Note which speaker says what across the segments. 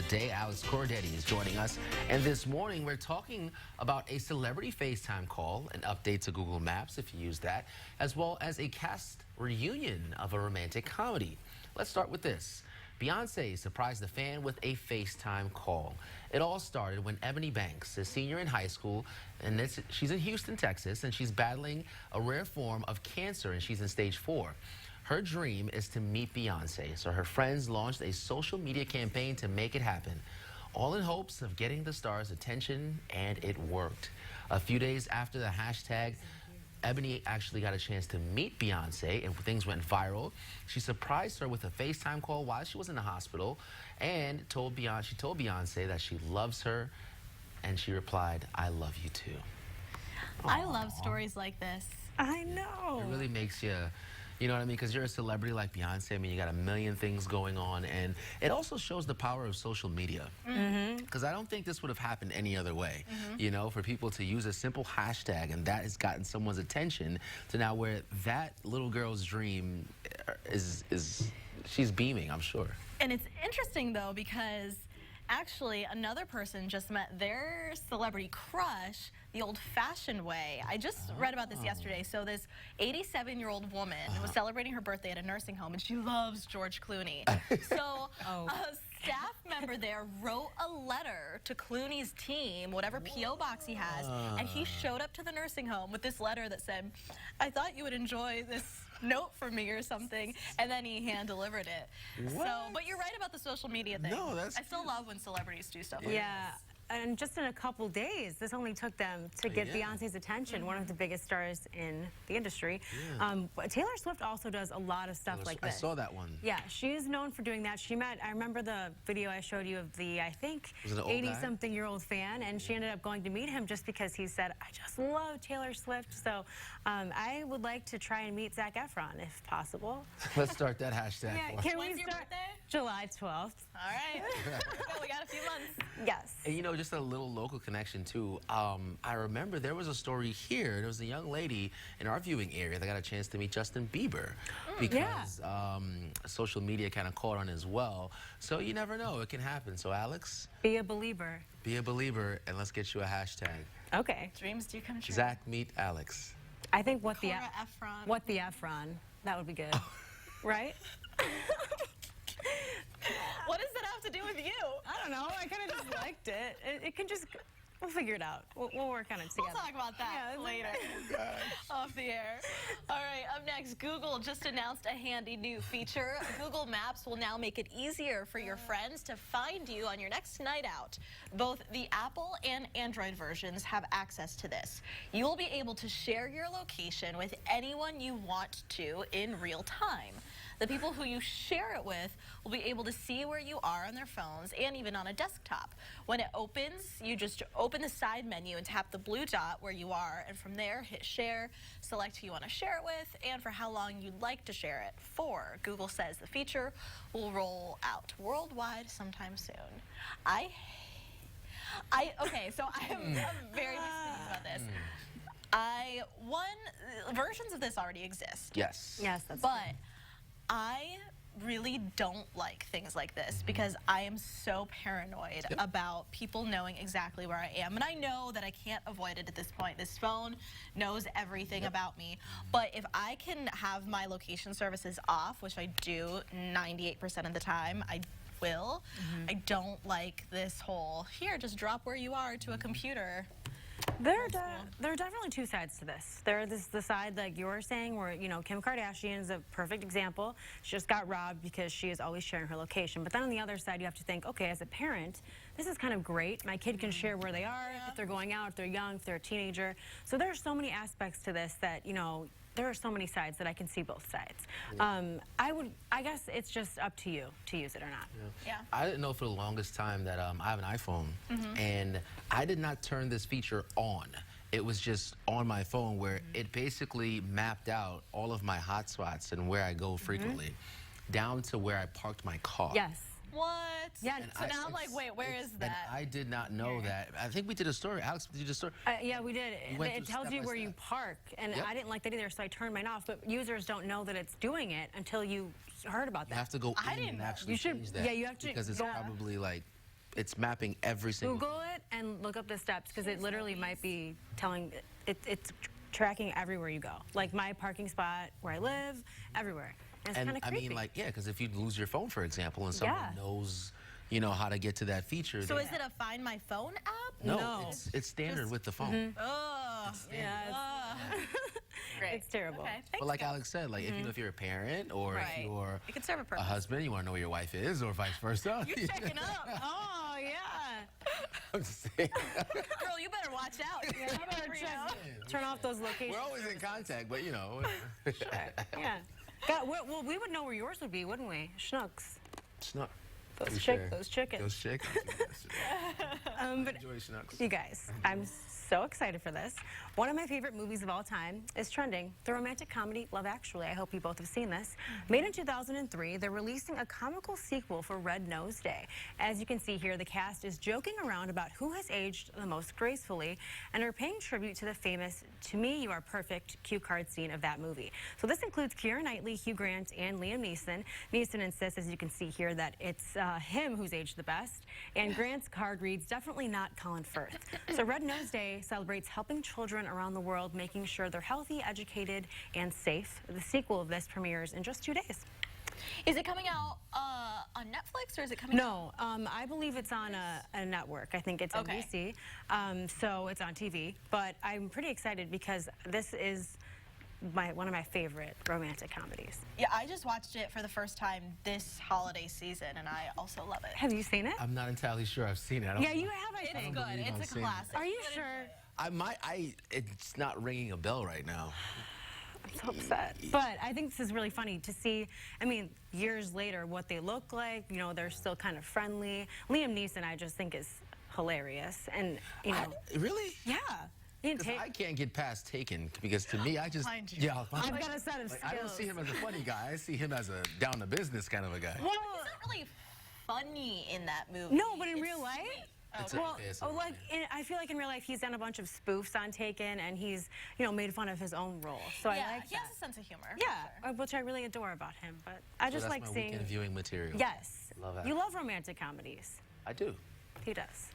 Speaker 1: day. Alex Cordetti is joining us. And this morning, we're talking about a celebrity FaceTime call, an update to Google Maps, if you use that, as well as a cast reunion of a romantic comedy. Let's start with this. Beyonce surprised the fan with a FaceTime call. It all started when Ebony Banks, a senior in high school, and she's in Houston, Texas, and she's battling a rare form of cancer, and she's in stage 4. Her dream is to meet Beyonce, so her friends launched a social media campaign to make it happen, all in hopes of getting the star's attention, and it worked. A few days after the hashtag, Ebony actually got a chance to meet Beyonce, and things went viral. She surprised her with a FaceTime call while she was in the hospital, and she told Beyonce that she loves her, and she replied, "I love you too."
Speaker 2: I love stories like this.
Speaker 3: I know.
Speaker 1: It really makes you know what I mean? Because you're a celebrity like Beyonce. I mean, you got a million things going on. And it also shows the power of social media. Because I don't think this would have happened any other way. You know, for people to use a simple hashtag and that has gotten someone's attention to now where that little girl's dream is she's beaming, I'm sure.
Speaker 2: And it's interesting, though, because actually another person just met their celebrity crush the old-fashioned way. I just read about this yesterday. So this 87-year-old woman was celebrating her birthday at a nursing home, and she loves George Clooney. So a staff member there wrote a letter to Clooney's team, whatever P.O. box he has, and he showed up to the nursing home with this letter that said, "I thought you would enjoy this note from me," or something, and then he hand-delivered it.
Speaker 1: What?
Speaker 2: So, but you're right about the social media thing.
Speaker 1: No, that's
Speaker 2: I still love when celebrities do stuff like
Speaker 3: Yeah.
Speaker 2: this.
Speaker 3: And just in a couple days, this only took them to get Beyonce's attention, one of the biggest stars in the industry. But Taylor Swift also does a lot of stuff like this.
Speaker 1: I saw that one.
Speaker 3: Yeah, she's known for doing that. She met, I remember the video I showed you of the, I think,
Speaker 1: Was it an old guy?
Speaker 3: 80-something-year-old fan, and she ended up going to meet him just because he said, "I just love Taylor Swift." So I would like to try and meet Zac Efron, if possible.
Speaker 1: Let's start that hashtag.
Speaker 3: Yeah,
Speaker 1: for us.
Speaker 3: can
Speaker 2: When's
Speaker 3: we
Speaker 2: your
Speaker 3: start?
Speaker 2: birthday?
Speaker 3: July 12th.
Speaker 2: All right. We got a few months.
Speaker 3: Yes.
Speaker 1: And you know, just a little local connection too. I remember there was a story here. There was a young lady in our viewing area that got a chance to meet Justin Bieber because social media kind of caught on as well. So you never know, it can happen. So Alex,
Speaker 3: Be a believer.
Speaker 1: be a believer, and let's get you a hashtag.
Speaker 3: Okay.
Speaker 2: Dreams do come true.
Speaker 1: Zach, meet Alex.
Speaker 3: I think what the
Speaker 2: Cora Ephron.
Speaker 3: What the Efron. That would be good. Right?
Speaker 2: What does that have to do with you?
Speaker 3: I don't know. I kind of just liked it. It can just, we'll figure it out. We'll work on it together.
Speaker 2: We'll talk about that
Speaker 3: Yeah,
Speaker 2: later. Off the air. All right, up next, Google just announced a handy new feature. Google Maps will now make it easier for your friends to find you on your next night out. Both the Apple and Android versions have access to this. You will be able to share your location with anyone you want to in real time. The people who you share it with will be able to see where you are on their phones and even on a desktop. When it opens, you just open the side menu and tap the blue dot where you are, and from there hit share, select who you want to share it with, and for how long you'd like to share it for. Google says the feature will roll out worldwide sometime soon. Okay, so I'm very displeased about this. Versions of this already exist.
Speaker 1: Yes.
Speaker 3: Yes, that's
Speaker 2: But I really don't like things like this because I am so paranoid about people knowing exactly where I am. And I know that I can't avoid it at this point. This phone knows everything about me. But if I can have my location services off, which I do 98% of the time, I will. I don't like this whole, here, just drop where you are to a computer.
Speaker 3: There are definitely two sides to this. There is the side like you were saying where, you know, Kim Kardashian is a perfect example. She just got robbed because she is always sharing her location. But then on the other side, you have to think, okay, as a parent, this is kind of great. My kid can share where they are, if they're going out, if they're young, if they're a teenager. So there are so many aspects to this that, you know, there are so many sides that I can see both sides. I guess it's just up to you to use it or not.
Speaker 2: Yeah.
Speaker 1: I didn't know for the longest time that I have an iPhone, and I did not turn this feature on. It was just on my phone where it basically mapped out all of my hotspots and where I go frequently, down to where I parked my car.
Speaker 3: Yes.
Speaker 2: What?
Speaker 3: Yeah.
Speaker 2: So now I'm like, wait, where is that?
Speaker 1: And I did not know that. I think we did a story. Alex, did you just story?
Speaker 3: Yeah, we did.
Speaker 1: We went
Speaker 3: It
Speaker 1: through
Speaker 3: tells
Speaker 1: step
Speaker 3: you
Speaker 1: by
Speaker 3: where you
Speaker 1: step.
Speaker 3: park, and
Speaker 1: Yep.
Speaker 3: I didn't like that either, so I turned mine off. But users don't know that it's doing it until you heard about
Speaker 1: You
Speaker 3: that.
Speaker 1: have to go
Speaker 2: I
Speaker 1: in
Speaker 2: didn't
Speaker 1: and
Speaker 2: know.
Speaker 1: actually
Speaker 3: You should-
Speaker 1: change that.
Speaker 3: yeah, you have to
Speaker 1: because it's
Speaker 3: go-
Speaker 1: probably like it's mapping every single.
Speaker 3: Google it and look up the steps because it literally might be telling, it's tracking everywhere you go. Like my parking spot, where I live, everywhere. And it's kind
Speaker 1: And
Speaker 3: of
Speaker 1: I
Speaker 3: creepy.
Speaker 1: mean, like, yeah, because if you lose your phone, for example, and someone
Speaker 3: Yeah.
Speaker 1: knows, you know, how to get to that feature.
Speaker 2: So
Speaker 1: they-
Speaker 2: is it a Find My Phone app?
Speaker 1: no,
Speaker 3: No.
Speaker 1: it's standard with the phone.
Speaker 2: Oh,
Speaker 3: Yeah,
Speaker 2: great.
Speaker 3: it's terrible.
Speaker 2: Okay,
Speaker 1: But
Speaker 2: thanks,
Speaker 1: like
Speaker 2: guys.
Speaker 1: Alex said, like if you know if you're a parent or
Speaker 2: Right.
Speaker 1: if you're
Speaker 2: It could serve a
Speaker 1: a
Speaker 2: purpose.
Speaker 1: husband, you want to know where your wife is, or vice versa.
Speaker 2: You're checking up.
Speaker 3: Oh, yeah.
Speaker 1: I'm just saying.
Speaker 2: Girl, you better watch out.
Speaker 3: Yeah, you better
Speaker 2: You know?
Speaker 3: turn off those locations.
Speaker 1: We're always in contact, but you know.
Speaker 3: Yeah. God, well, we would know where yours would be, wouldn't we? Schnooks.
Speaker 1: Schnuck.
Speaker 3: Those
Speaker 1: We
Speaker 3: chick-
Speaker 1: share.
Speaker 3: those chickens.
Speaker 1: Those chickens.
Speaker 3: But
Speaker 1: Enjoy Schnucks.
Speaker 3: you guys, I'm so excited for this. One of my favorite movies of all time is trending, the romantic comedy Love Actually. I hope you both have seen this. Made in 2003, they're releasing a comical sequel for Red Nose Day. As you can see here, the cast is joking around about who has aged the most gracefully and are paying tribute to the famous "To Me, You Are Perfect" cue card scene of that movie. So this includes Keira Knightley, Hugh Grant, and Liam Neeson. Neeson insists, as you can see here, that it's him who's aged the best. And Grant's card reads, "Definitely not Colin Firth." So Red Nose Day celebrates helping children around the world, making sure they're healthy, educated, and safe. The sequel of this premieres in just 2 days.
Speaker 2: Is it coming out on Netflix or is it coming out?
Speaker 3: No, I believe it's on a network. I think it's
Speaker 2: Okay.
Speaker 3: NBC, so it's on TV. But I'm pretty excited because this is one of my favorite romantic comedies.
Speaker 2: Yeah, I just watched it for the first time this holiday season and I also love it.
Speaker 3: Have you seen it?
Speaker 1: I'm not entirely sure I've seen it. I don't
Speaker 3: Yeah,
Speaker 1: know.
Speaker 3: you have, I
Speaker 2: It's
Speaker 3: think.
Speaker 2: good.
Speaker 1: believe I've
Speaker 2: It's a
Speaker 1: seen it.
Speaker 2: classic.
Speaker 3: Are you
Speaker 2: Good
Speaker 3: sure?
Speaker 2: enjoy it.
Speaker 1: I might. It's not ringing a bell right now.
Speaker 3: I'm so upset. But I think this is really funny to see, I mean, years later, what they look like. You know, they're still kind of friendly. Liam Neeson, I just think, is hilarious. And, you know,
Speaker 1: Really?
Speaker 3: yeah. He didn't
Speaker 1: 'Cause
Speaker 3: take,
Speaker 1: I can't get past Taken because to me, I just
Speaker 2: Find you.
Speaker 1: yeah.
Speaker 3: I've got a set of
Speaker 1: Like,
Speaker 3: skills.
Speaker 1: I don't see him as a funny guy. I see him as a down to business kind of a guy.
Speaker 3: Well,
Speaker 2: He's not really funny in that movie.
Speaker 3: no, but in
Speaker 2: It's
Speaker 3: real life,
Speaker 2: sweet.
Speaker 1: It's
Speaker 2: Okay.
Speaker 3: well,
Speaker 1: it's
Speaker 3: oh, like I feel like in real life he's done a bunch of spoofs on Taken, and he's made fun of his own role. So
Speaker 2: yeah,
Speaker 3: I like
Speaker 2: he
Speaker 3: that.
Speaker 2: has a sense of humor. for
Speaker 3: Yeah,
Speaker 2: sure.
Speaker 3: which I really adore about him. But I
Speaker 1: So
Speaker 3: just
Speaker 1: that's
Speaker 3: like
Speaker 1: my
Speaker 3: seeing.
Speaker 1: weekend viewing material.
Speaker 3: Yes,
Speaker 1: Love that.
Speaker 3: you love romantic comedies.
Speaker 1: I do.
Speaker 3: He does.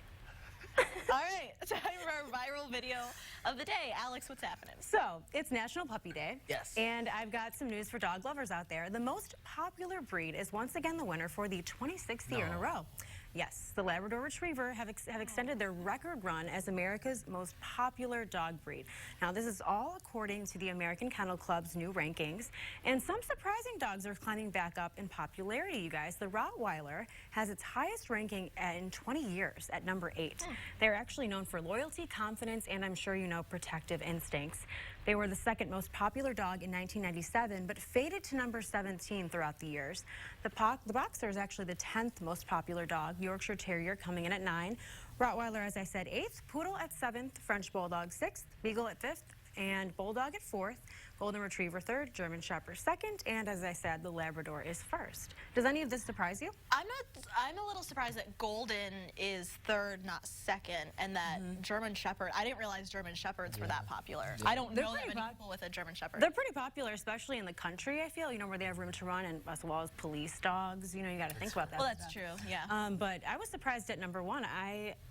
Speaker 2: All right, time for our viral video of the day. Alex, what's happening?
Speaker 3: So, it's National Puppy Day.
Speaker 1: Yes.
Speaker 3: And I've got some news for dog lovers out there. The most popular breed is once again the winner for the 26th year in a
Speaker 1: No.
Speaker 3: row. Yes, the Labrador Retriever have extended their record run as America's most popular dog breed. Now, this is all according to the American Kennel Club's new rankings. And some surprising dogs are climbing back up in popularity, you guys. The Rottweiler has its highest ranking in 20 years at number 8. They're actually known for loyalty, confidence, and I'm sure you know, protective instincts. They were the second most popular dog in 1997, but faded to number 17 throughout the years. The Boxer is actually the 10th most popular dog, Yorkshire Terrier coming in at 9, Rottweiler, as I said, 8th, Poodle at 7th, French Bulldog 6th, Beagle at 5th, and Bulldog at 4th, Golden Retriever 3rd, German Shepherd 2nd, and as I said, the Labrador is 1st. Does any of this surprise you?
Speaker 2: I'm a little surprised that Golden is 3rd, not 2nd, and that German Shepherd. I didn't realize German Shepherds were that popular. I don't
Speaker 3: They're
Speaker 2: know that
Speaker 3: pretty
Speaker 2: many
Speaker 3: pop-
Speaker 2: people with a German Shepherd.
Speaker 3: They're pretty popular, especially in the country, I feel, where they have room to run, and as well as police dogs. You got to think about that.
Speaker 2: Well, that's true. Yeah.
Speaker 3: But I was surprised at number 1.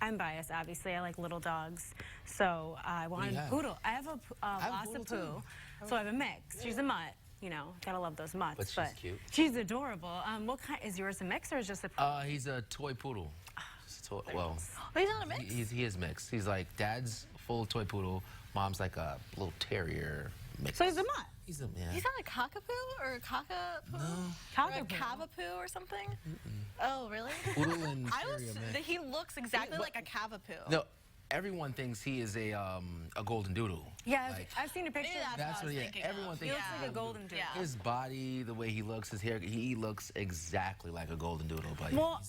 Speaker 3: I'm biased, obviously. I like little dogs, so I wanted a
Speaker 1: have?
Speaker 3: poodle. I have a
Speaker 1: have a
Speaker 3: Lhasa
Speaker 1: poodle,
Speaker 3: Poo,
Speaker 1: too.
Speaker 3: so I have a mix. She's a mutt. Gotta love those mutts.
Speaker 1: But she's cute.
Speaker 3: She's adorable. What kind is yours? A mix or is just a?
Speaker 1: He's a toy poodle. Just a toy, well,
Speaker 2: But he's not a mix.
Speaker 1: he is mixed. He's like dad's full toy poodle, mom's like a little terrier mix.
Speaker 3: So he's a mutt.
Speaker 1: He's a yeah.
Speaker 2: He's not a cockapoo or a cockapoo? Or a
Speaker 3: Cockapoo.
Speaker 2: cavapoo or something? Oh, really?
Speaker 1: Poodle and
Speaker 2: I was.
Speaker 1: terrier mix.
Speaker 2: He looks exactly
Speaker 1: but-
Speaker 2: like a cavapoo.
Speaker 1: No, everyone thinks he is a golden doodle.
Speaker 3: Yeah,
Speaker 1: Like,
Speaker 3: I've seen a picture.
Speaker 2: Maybe
Speaker 1: That's
Speaker 2: what I
Speaker 1: what
Speaker 2: was
Speaker 1: yeah,
Speaker 2: thinking
Speaker 1: everyone
Speaker 2: of.
Speaker 3: He
Speaker 1: thinks.
Speaker 3: looks
Speaker 1: he's
Speaker 3: like a
Speaker 1: a
Speaker 3: golden doodle.
Speaker 2: Yeah.
Speaker 1: His body, the way he looks, his hair, he looks exactly like a golden doodle. But
Speaker 3: Well,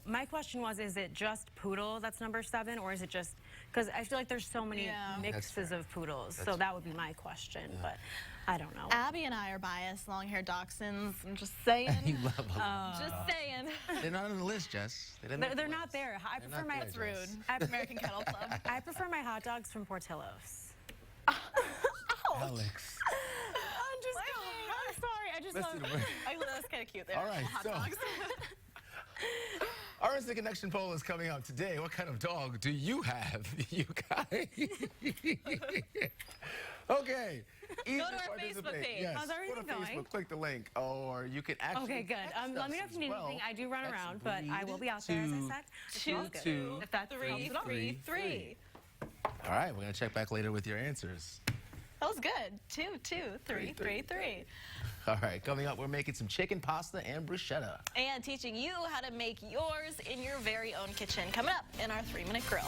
Speaker 3: my question was, is it just poodle that's number 7, or is it just, because I feel like there's so many
Speaker 2: Yeah.
Speaker 3: mixes
Speaker 1: fair.
Speaker 3: of poodles, so
Speaker 1: That's
Speaker 3: that would be my question, but I don't know.
Speaker 2: Abby and I are biased, long-haired dachshunds. I'm just saying.
Speaker 1: you love them.
Speaker 2: Just saying.
Speaker 1: They're not on the list, Jess. They didn't make
Speaker 3: They're
Speaker 1: the
Speaker 3: not
Speaker 1: list.
Speaker 3: there. I
Speaker 1: They're
Speaker 3: prefer
Speaker 1: not
Speaker 3: my
Speaker 1: there,
Speaker 2: That's rude.
Speaker 1: Jess.
Speaker 2: American Kennel Club.
Speaker 3: I prefer my hot dogs from Portillo's.
Speaker 1: Alex.
Speaker 3: I'm just kidding. I'm sorry. I just
Speaker 1: Let's
Speaker 3: love
Speaker 1: do the word.
Speaker 2: I, that's kind of cute there.
Speaker 1: All right,
Speaker 2: Hot
Speaker 1: so-
Speaker 2: dogs.
Speaker 1: Our Instant Connection poll is coming up today. What kind of dog do you have, you guys? Okay. Easy
Speaker 2: Go to our
Speaker 1: participate.
Speaker 2: Facebook page.
Speaker 1: Yes.
Speaker 3: How's everything
Speaker 1: Go to
Speaker 3: going?
Speaker 1: Facebook, click the link, or you can actually.
Speaker 3: Okay, good.
Speaker 1: text
Speaker 3: Let me know
Speaker 1: us
Speaker 3: if you need
Speaker 1: as well.
Speaker 3: anything. I do run
Speaker 1: Text
Speaker 3: around, but I will be out
Speaker 1: breathe
Speaker 3: there, as I
Speaker 1: to
Speaker 3: said.
Speaker 2: Two,
Speaker 3: Good.
Speaker 1: two,
Speaker 3: If that
Speaker 2: three,
Speaker 3: helps at all.
Speaker 2: three, three.
Speaker 1: All right, we're gonna check back later with your answers.
Speaker 2: That was good. 2, 2, 3, 3, 3.
Speaker 1: All right, coming up, we're making some chicken pasta and bruschetta.
Speaker 2: And teaching you how to make yours in your very own kitchen. Coming up in our 3-Minute Grill.